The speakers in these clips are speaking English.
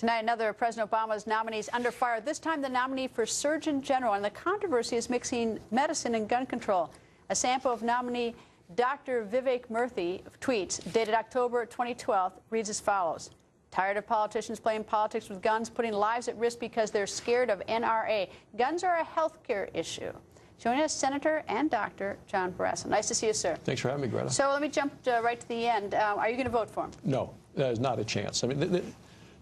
Tonight, another of President Obama's nominees under fire, this time the nominee for Surgeon General. And the controversy is mixing medicine and gun control. A sample of nominee Dr. Vivek Murthy tweets dated October 2012 reads as follows. Tired of politicians playing politics with guns, putting lives at risk because they're scared of NRA. Guns are a health care issue. Joining us, Senator and Dr. John Barrasso. Nice to see you, sir. Thanks for having me, Greta. So let me jump right to the end. Are you going to vote for him? No, there's not a chance. I mean, the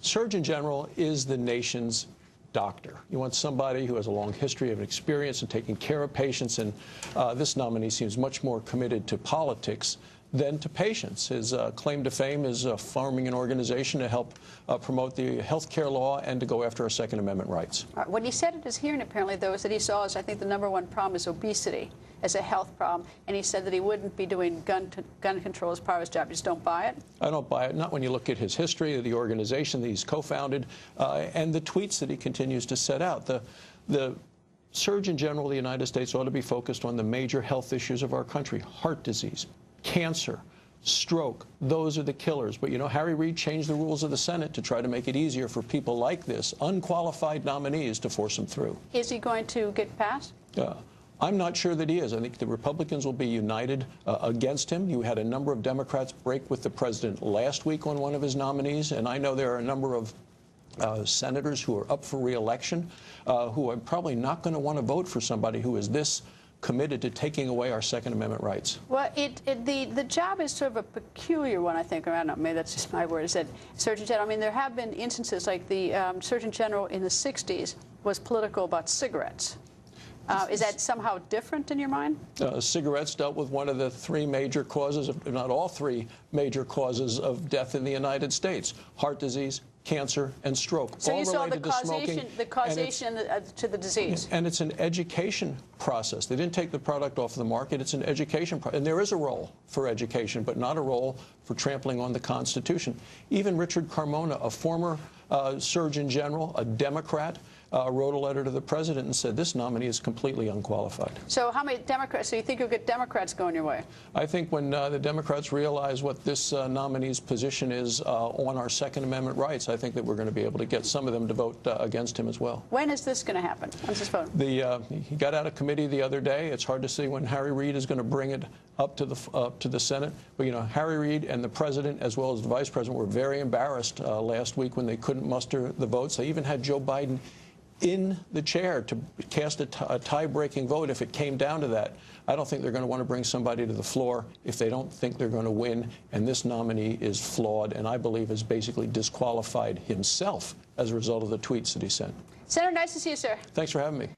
Surgeon General is the nation's doctor. You want somebody who has a long history of experience in taking care of patients, and this nominee seems much more committed to politics than to patients. His claim to fame is forming an organization to help promote the health care law and to go after our Second Amendment rights. What he said at his hearing, apparently, though, is that he saw as, I think, the #1 problem is obesity as a health problem, and he said that he wouldn't be doing gun control as part of his job. You just don't buy it? I don't buy it, not when you look at his history of the organization that he's co-founded and the tweets that he continues to set out. The Surgeon General of the United States ought to be focused on the major health issues of our country: heart disease, cancer, stroke. Those are the killers. But, you know, Harry Reid changed the rules of the Senate to try to make it easier for people like this, unqualified nominees, to force them through. Is he going to get passed? I'm not sure that he is. I think the Republicans will be united against him. You had a number of Democrats break with the president last week on one of his nominees, and I know there are a number of senators who are up for re-election who are probably not going to want to vote for somebody who is this committed to taking away our Second Amendment rights. Well, the job is sort of a peculiar one, I think, or I don't know, maybe that's just my word. Is that Surgeon General? I mean, there have been instances like the Surgeon General in the 60s was political about cigarettes. Is that somehow different in your mind? Cigarettes dealt with one of the three major causes, if not all three major causes of death in the United States: heart disease, cancer, and stroke. So all you saw related the causation to the disease. And it's an education process. They didn't take the product off the market. It's an education process. And there is a role for education, but not a role for trampling on the Constitution. Even Richard Carmona, a former Surgeon General, a Democrat, wrote a letter to the president and said this nominee is completely unqualified. So how many Democrats? So you think you'll get Democrats going your way? I think when the Democrats realize what this nominee's position is on our Second Amendment rights, I think that we're going to be able to get some of them to vote against him as well. When is this going to happen? When's this vote? He got out of committee the other day. It's hard to see when Harry Reid is going to bring it up to the Senate. But, you know, Harry Reid and the president, as well as the vice president, were very embarrassed last week when they couldn't muster the votes. They even had Joe Biden in the chair to cast a tie-breaking vote if it came down to that. I don't think they're going to want to bring somebody to the floor if they don't think they're going to win. And this nominee is flawed, and I believe has basically disqualified himself as a result of the tweets that he sent. Senator, nice to see you, sir. Thanks for having me.